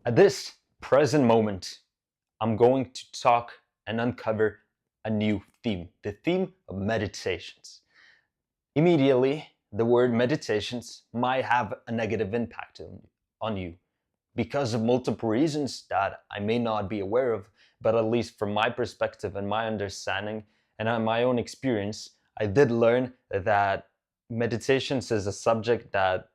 At this present moment, I'm going to talk and uncover a new theme, the theme of meditations. Immediately, the word meditations might have a negative impact on you because of multiple reasons that I may not be aware of, but at least from my perspective and my understanding and on my own experience, I did learn that meditations is a subject that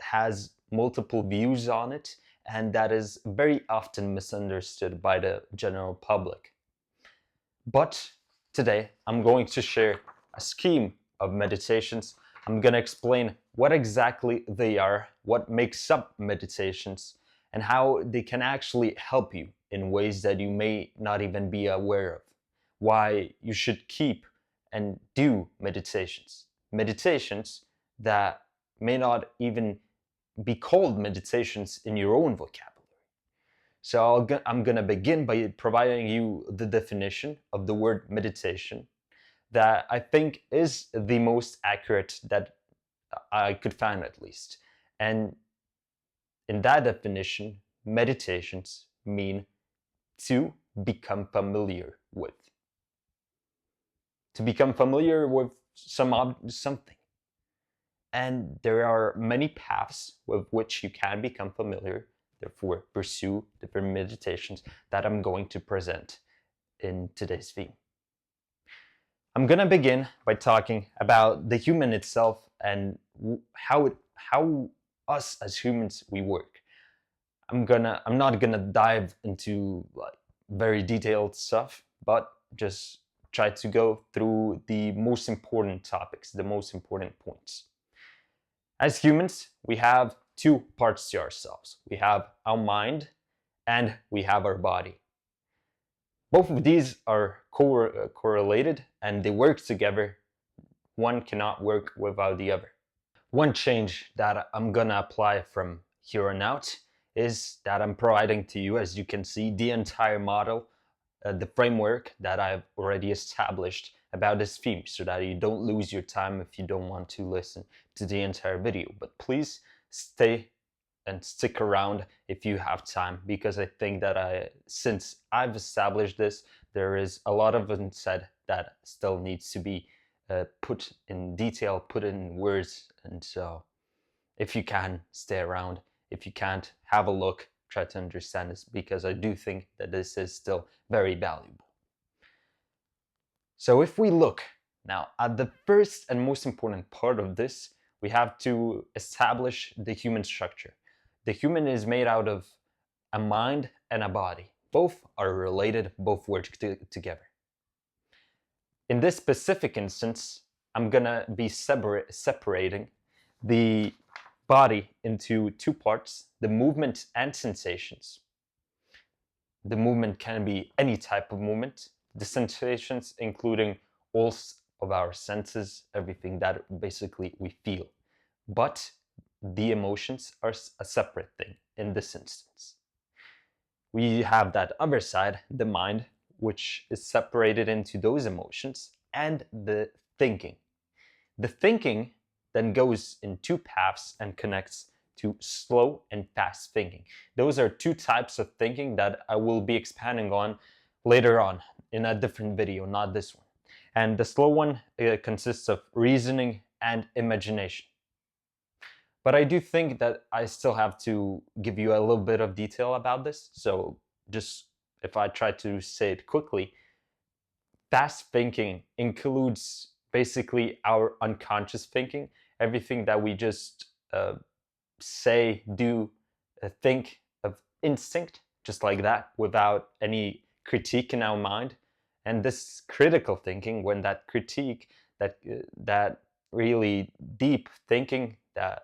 has multiple views on it and that is very often misunderstood by the general public. But today I'm going to share a scheme of meditations. I'm going to explain what exactly they are, what makes up meditations, and how they can actually help you in ways that you may not even be aware of. Why you should keep and do meditations. Meditations that may not even be called meditations in your own vocabulary. So I'm going to begin by providing you the definition of the word meditation that I think is the most accurate that I could find, at least. And in that definition, meditations mean to become familiar with. To become familiar with something. And there are many paths with which you can become familiar, therefore pursue different meditations that I'm going to present in today's theme. I'm going to begin by talking about the human itself and how us as humans we work. I'm not gonna dive into like very detailed stuff, but just try to go through the most important topics, the most important points. As humans, we have two parts to ourselves. We have our mind and we have our body. Both of these are correlated and they work together. One cannot work without the other. One change that I'm gonna apply from here on out is that I'm providing to you, as you can see, the entire model, the framework that I've already established about this theme so that you don't lose your time if you don't want to listen to the entire video. But please stay and stick around if you have time, because I think that since I've established this, there is a lot of unsaid that still needs to be put in detail, put in words. And so if you can, stay around. If you can't, have a look, try to understand this, because I do think that this is still very valuable. So if we look now at the first and most important part of this, we have to establish the human structure. The human is made out of a mind and a body. Both are related, both work together. In this specific instance, I'm gonna be separating the body into two parts, the movement and sensations. The movement can be any type of movement. The sensations including all of our senses, everything that basically we feel. But the emotions are a separate thing in this instance. We have that other side, the mind, which is separated into those emotions, and the thinking. The thinking then goes in two paths and connects to slow and fast thinking. Those are two types of thinking that I will be expanding on later on in a different video, not this one. And the slow one consists of reasoning and imagination. But I do think that I still have to give you a little bit of detail about this. So just if I try to say it quickly, fast thinking includes basically our unconscious thinking, everything that we just say, do, think of instinct, just like that, without any critique in our mind. And this critical thinking, when that critique, that really deep thinking, that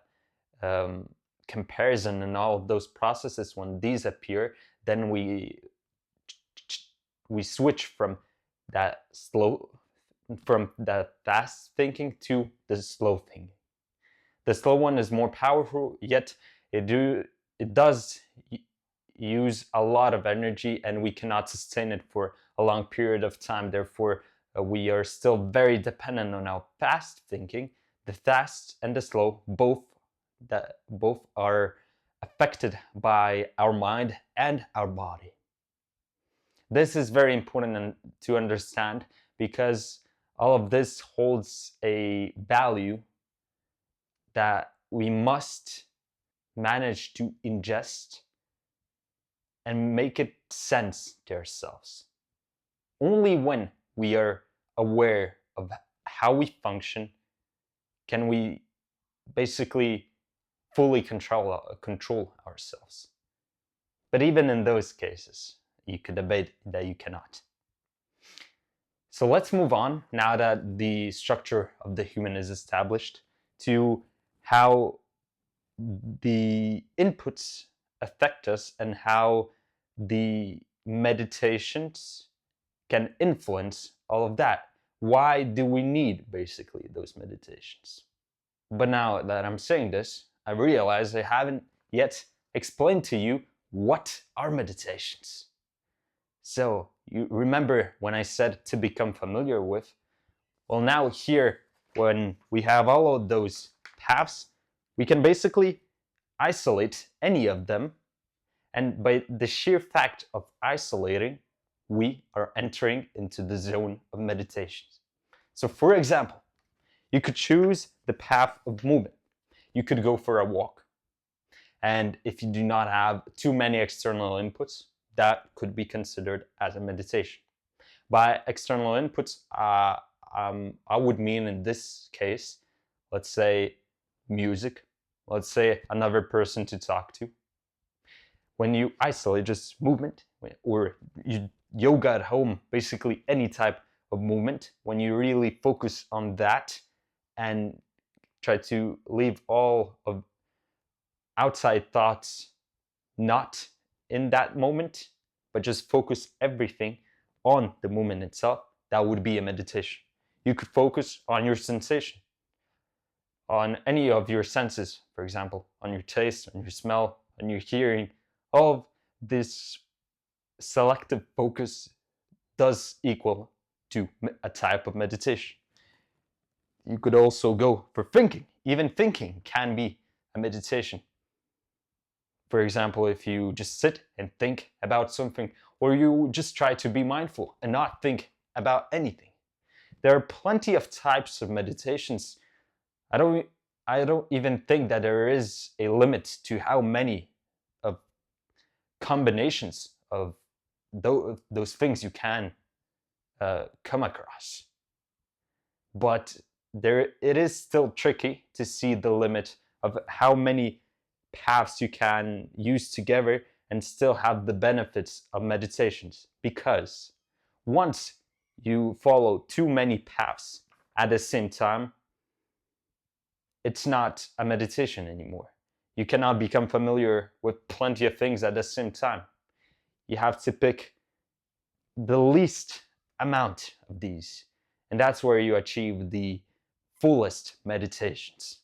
comparison and all of those processes, when these appear, then we switch from that fast thinking to the slow thinking. The slow one is more powerful, yet it does use a lot of energy and we cannot sustain it for a long period of time. Therefore, we are still very dependent on our fast thinking. The fast and the slow both are affected by our mind and our body. This is very important to understand because all of this holds a value that we must manage to ingest and make it sense to ourselves. Only when we are aware of how we function can we basically fully control ourselves. But even in those cases, you could debate that you cannot. So let's move on, now that the structure of the human is established, to how the inputs affect us and how the meditations can influence all of that. Why do we need basically those meditations? But now that I'm saying this, I realize I haven't yet explained to you what are meditations. So you remember when I said to become familiar with? Well, now here, when we have all of those paths, we can basically isolate any of them, and by the sheer fact of isolating, we are entering into the zone of meditation. So for example, you could choose the path of movement. You could go for a walk. And if you do not have too many external inputs, that could be considered as a meditation. By external inputs, I would mean in this case, let's say music, let's say another person to talk to. When you isolate just movement, or you yoga at home, basically any type of movement, when you really focus on that and try to leave all of outside thoughts not in that moment, but just focus everything on the movement itself, that would be a meditation. You could focus on your sensation, on any of your senses, for example, on your taste, on your smell, on your hearing. All of this selective focus does equal to a type of meditation. You could also go for thinking. Even thinking can be a meditation. For example, if you just sit and think about something, or you just try to be mindful and not think about anything. There are plenty of types of meditations. I don't even think that there is a limit to how many of combinations of those things you can come across. But it is still tricky to see the limit of how many paths you can use together and still have the benefits of meditations, because once you follow too many paths at the same time, it's not a meditation anymore. You cannot become familiar with plenty of things at the same time. You have to pick the least amount of these, and that's where you achieve the fullest meditations.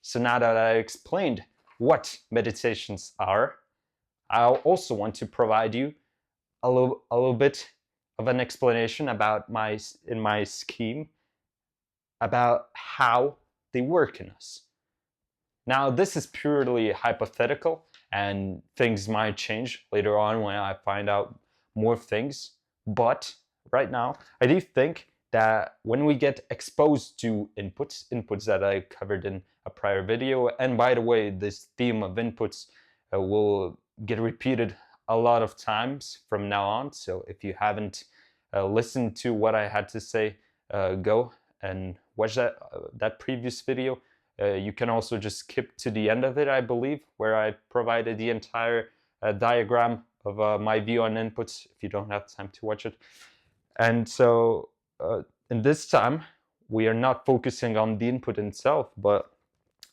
So now that I explained what meditations are, I also want to provide you a little bit of an explanation about my scheme about how they work in us. Now, this is purely hypothetical, and things might change later on when I find out more things. But right now, I do think that when we get exposed to inputs that I covered in a prior video, and by the way, this theme of inputs will get repeated a lot of times from now on. So if you haven't listened to what I had to say, go and watch that previous video. You can also just skip to the end of it, I believe, where I provided the entire diagram of my view on inputs, if you don't have time to watch it. And so in this time, we are not focusing on the input itself, but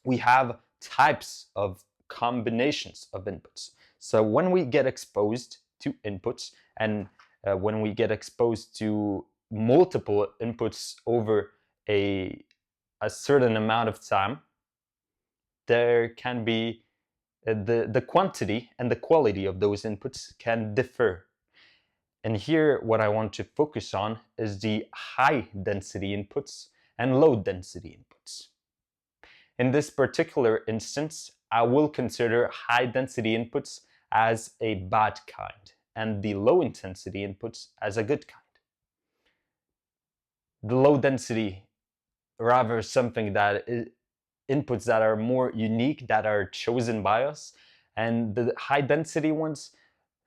we have types of combinations of inputs. So when we get exposed to inputs, and when we get exposed to multiple inputs over a certain amount of time, there can be the quantity and the quality of those inputs can differ. And here, what I want to focus on is the high density inputs and low density inputs. In this particular instance, I will consider high density inputs as a bad kind and the low intensity inputs as a good kind. The low density rather something that is inputs that are more unique, that are chosen by us, and the high density ones,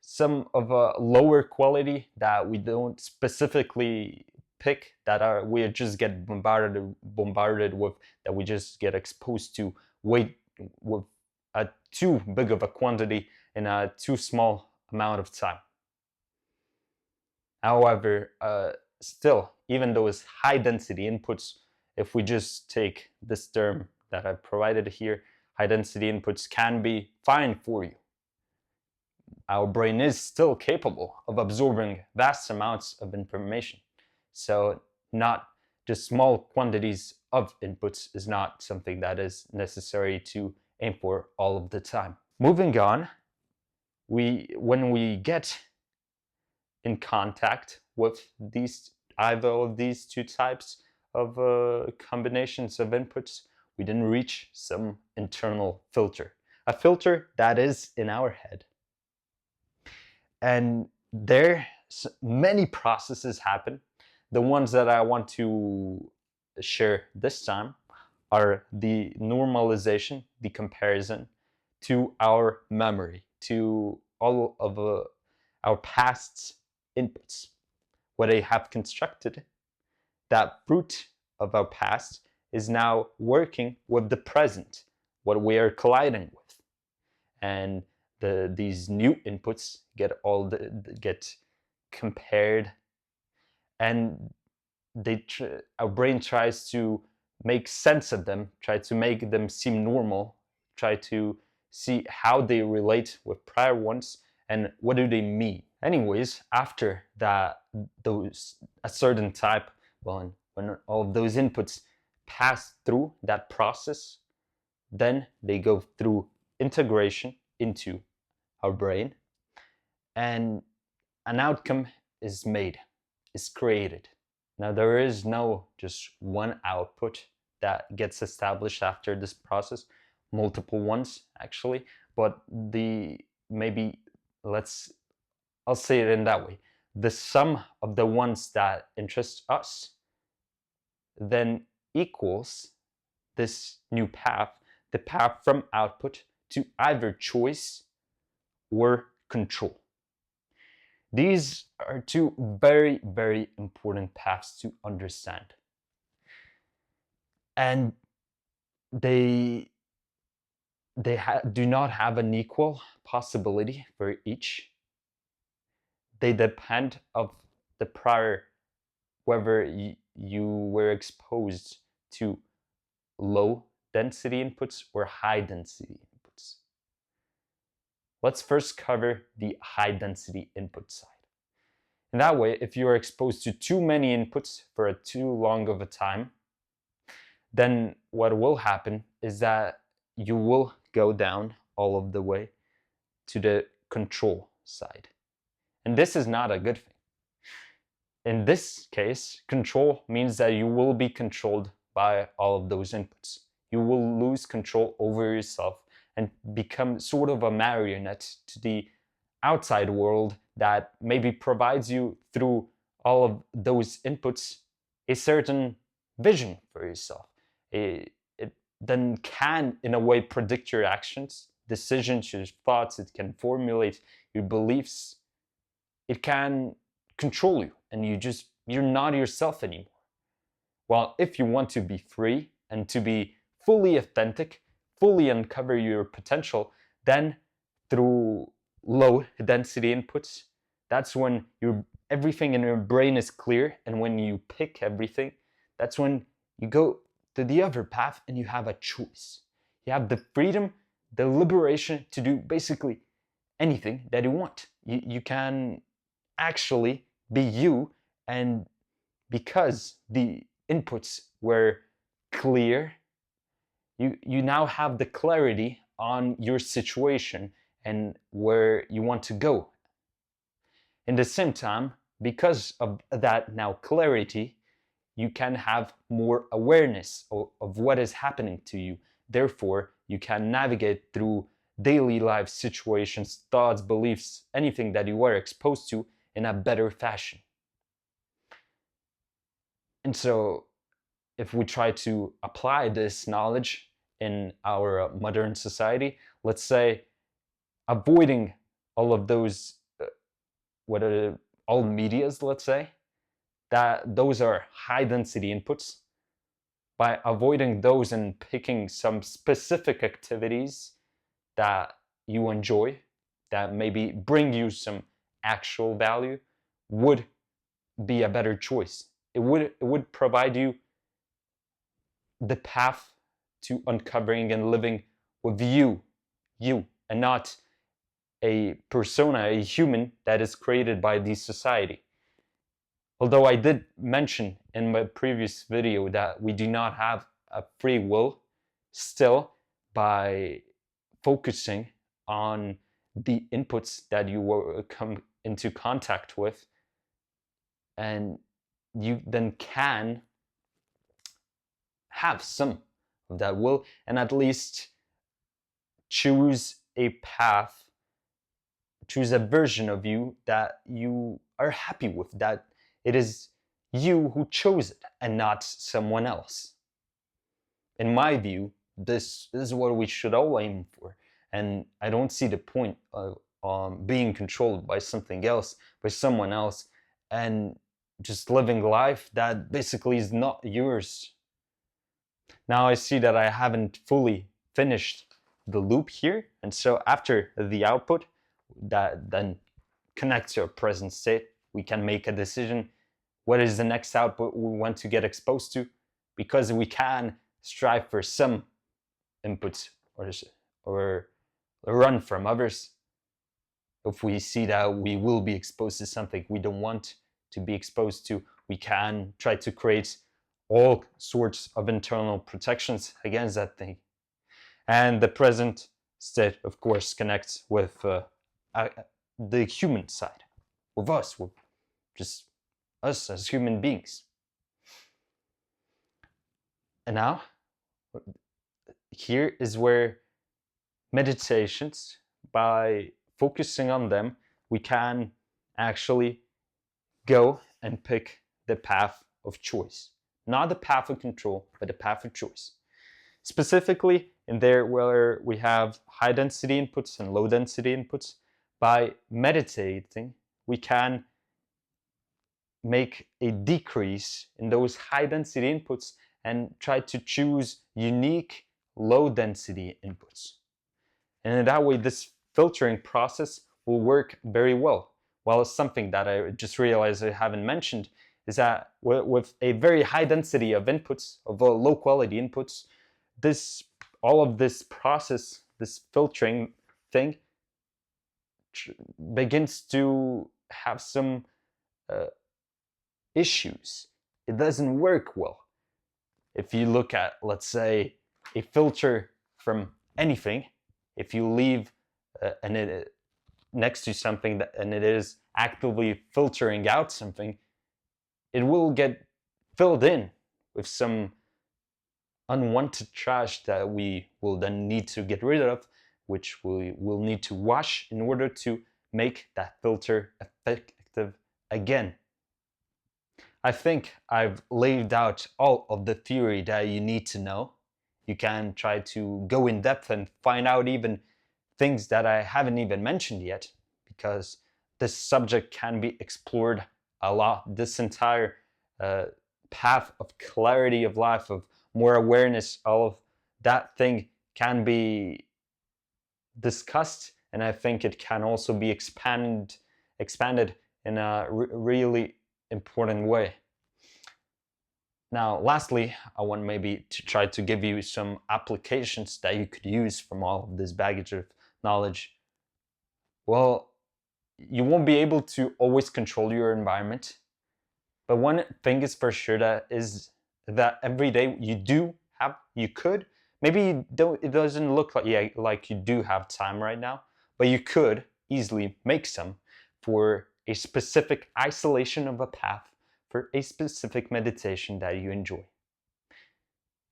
some of a lower quality that we don't specifically pick, that are we just get bombarded with, that we just get exposed to way with a too big of a quantity in a too small amount of time. However, still, even those high density inputs, if we just take this term that I've provided here, high density inputs can be fine for you. Our brain is still capable of absorbing vast amounts of information. So not just small quantities of inputs is not something that is necessary to aim for all of the time. Moving on, when we get in contact with either of these two types of combinations of inputs, we then reach some internal filter. A filter that is in our head. And there many processes happen. The ones that I want to share this time are the normalization, the comparison to our memory, to all of our past inputs, what they have constructed. That fruit of our past is now working with the present, what we are colliding with. And these new inputs get compared, and our brain tries to make sense of them, try to make them seem normal, try to see how they relate with prior ones and what do they mean. Anyways, after a certain type, when all of those inputs pass through that process, then they go through integration into our brain, and an outcome is created. Now, there is no just one output that gets established after this process, multiple ones actually, but I'll say it in that way. The sum of the ones that interest us then equals this new path, the path from output to either choice or control. These are two very, very important paths to understand. And they do not have an equal possibility for each. They depend of the prior, whether you were exposed to low density inputs or high density inputs. Let's first cover the high density input side. In that way, if you are exposed to too many inputs for a too long of a time, then what will happen is that you will go down all of the way to the control side. And this is not a good thing. In this case, control means that you will be controlled by all of those inputs. You will lose control over yourself and become sort of a marionette to the outside world that maybe provides you, through all of those inputs, a certain vision for yourself. It then can, in a way, predict your actions, decisions, your thoughts. It can formulate your beliefs. It can control you, and you're not yourself anymore. While if you want to be free and to be fully authentic, fully uncover your potential, then through low density inputs, that's when everything in your brain is clear, and when you pick everything, that's when you go to the other path and you have a choice. You have the freedom, the liberation to do basically anything that you want. You can actually be you, and because the inputs were clear, you now have the clarity on your situation and where you want to go. In the same time, because of that now clarity, you can have more awareness of what is happening to you. Therefore, you can navigate through daily life situations, thoughts, beliefs, anything that you are exposed to in a better fashion. And so if we try to apply this knowledge in our modern society, let's say avoiding all of those what are all medias, let's say, that those are high density inputs. By avoiding those and picking some specific activities that you enjoy, that maybe bring you some actual value, would be a better choice. It would provide you the path to uncovering and living with you, and not a persona, a human that is created by the society. Although I did mention in my previous video that we do not have a free will, still, by focusing on the inputs that you will come into contact with, and you then can have some of that will, and at least choose a path, choose a version of you that you are happy with, that it is you who chose it and not someone else. In my view, this is what we should all aim for, and I don't see the point of being controlled by something else, by someone else, and just living life that basically is not yours. Now I see that I haven't fully finished the loop here, and so after the output that then connects to our present state, we can make a decision what is the next output we want to get exposed to, because we can strive for some inputs or run from others. If we see that we will be exposed to something we don't want to be exposed to, we can try to create all sorts of internal protections against that thing. And the present state, of course, connects with the human side, with us, with just us as human beings. And now, here is where meditations, by focusing on them, we can actually go and pick the path of choice. Not the path of control, but the path of choice. Specifically, in there where we have high density inputs and low density inputs, by meditating, we can make a decrease in those high density inputs and try to choose unique low density inputs. And in that way, this filtering process will work very well. Well, something that I just realized I haven't mentioned is that with a very high density of inputs, of low quality inputs, all of this process, this filtering thing, begins to have some issues. It doesn't work well. If you look at, let's say, a filter from anything, if you leave next to something and it is actively filtering out something, it will get filled in with some unwanted trash that we will then need to get rid of, which we will need to wash in order to make that filter effective again. I think I've laid out all of the theory that you need to know. You can try to go in depth and find out even things that I haven't even mentioned yet, because this subject can be explored a lot. This entire path of clarity of life, of more awareness, all of that thing can be discussed, and I think it can also be expanded in a really important way. Now, lastly, I want maybe to try to give you some applications that you could use from all of this baggage of knowledge. Well, you won't be able to always control your environment, but one thing is for sure, that is that every day you could, maybe it doesn't look like you do have time right now, but you could easily make some for a specific isolation of a path, for a specific meditation that you enjoy.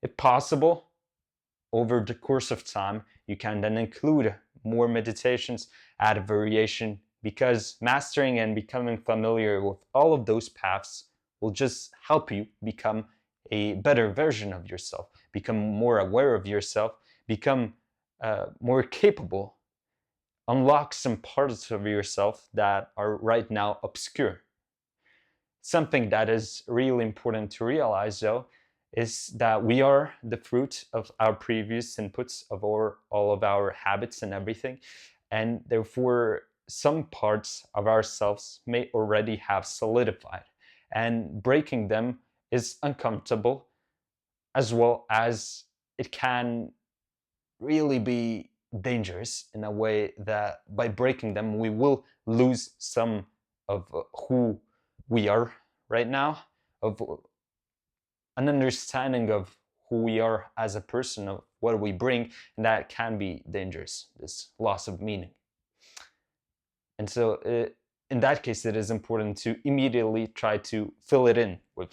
If possible, over the course of time, you can then include more meditations, add a variation, because mastering and becoming familiar with all of those paths will just help you become a better version of yourself, become more aware of yourself, become more capable, unlock some parts of yourself that are right now obscure. Something that is really important to realize, though, is that we are the fruit of our previous inputs, of all of our habits and everything, and therefore some parts of ourselves may already have solidified, and breaking them is uncomfortable, as well as it can really be dangerous in a way that by breaking them we will lose some of who we are right now, of an understanding of who we are as a person, of what we bring, and that can be dangerous, this loss of meaning. And so in that case, it is important to immediately try to fill it in with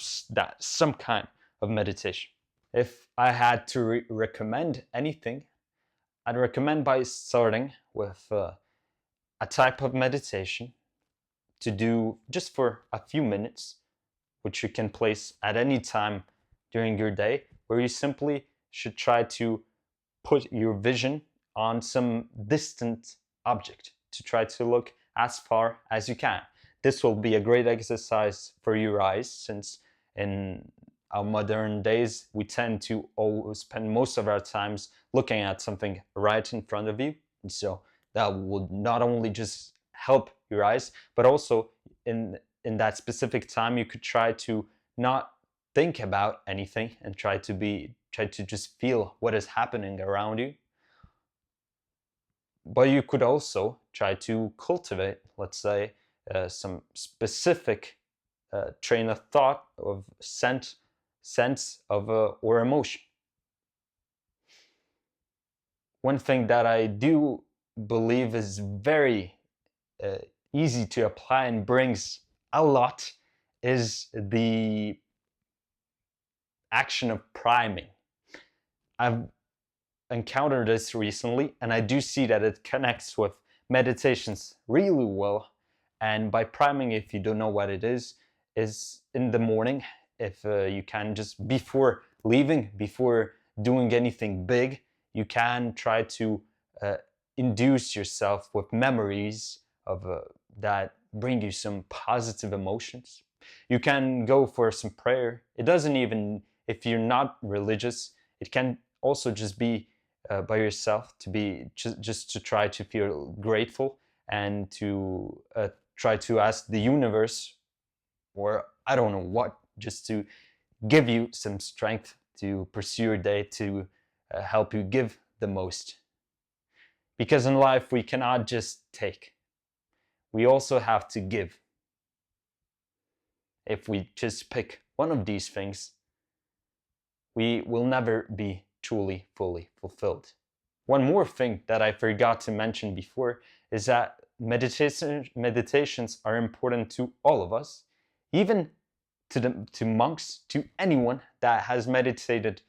some kind of meditation. If I had to recommend anything, I'd recommend by starting with a type of meditation to do just for a few minutes, which you can place at any time during your day, where you simply should try to put your vision on some distant object, to try to look as far as you can. This will be a great exercise for your eyes, since in our modern days we tend to always spend most of our times looking at something right in front of you. And so that would not only just help your eyes, but also in that specific time you could try to not think about anything and try to just feel what is happening around you. But you could also try to cultivate, let's say, some specific train of thought, of sense of or emotion. One thing that I do believe is very easy to apply and brings a lot is the action of priming. I've encountered this recently, and I do see that it connects with meditations really well. And by priming, if you don't know what it is in the morning, if you can, just before leaving, before doing anything big, you can try to induce yourself with memories of that bring you some positive emotions. You can go for some prayer. It doesn't even, if you're not religious, it can also just be by yourself, to be just to try to feel grateful and to try to ask the universe, or I don't know what, just to give you some strength to pursue your day, to help you give the most. Because in life we cannot just take, we also have to give. If we just pick one of these things, we will never be truly, fully fulfilled. One more thing that I forgot to mention before is that meditations are important to all of us, even to monks, to anyone that has meditated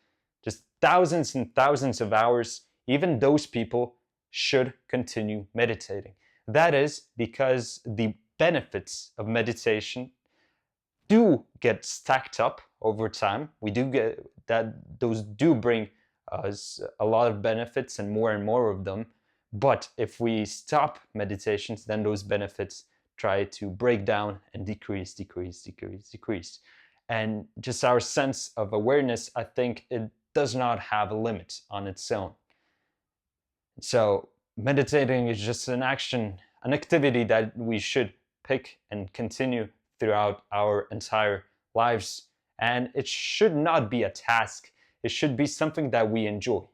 just thousands and thousands of hours. Even those people should continue meditating. That is because the benefits of meditation do get stacked up over time. We do get that, those do bring us a lot of benefits and more of them. But if we stop meditations, then those benefits try to break down and decrease. And just our sense of awareness, I think it does not have a limit on its own. So meditating is just an action, an activity that we should pick and continue throughout our entire lives. And it should not be a task. It should be something that we enjoy.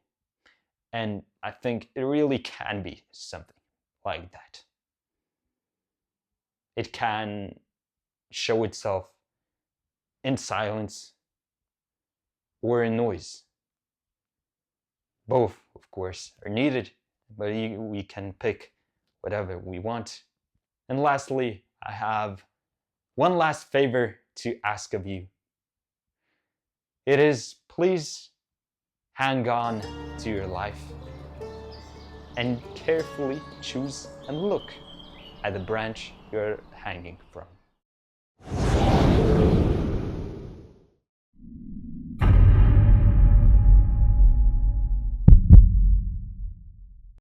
And I think it really can be something like that. It can show itself in silence or in noise. Both, of course, are needed, but we can pick whatever we want. And lastly, I have one last favor to ask of you. It is, please hang on to your life and carefully choose and look at the branch you're hanging from.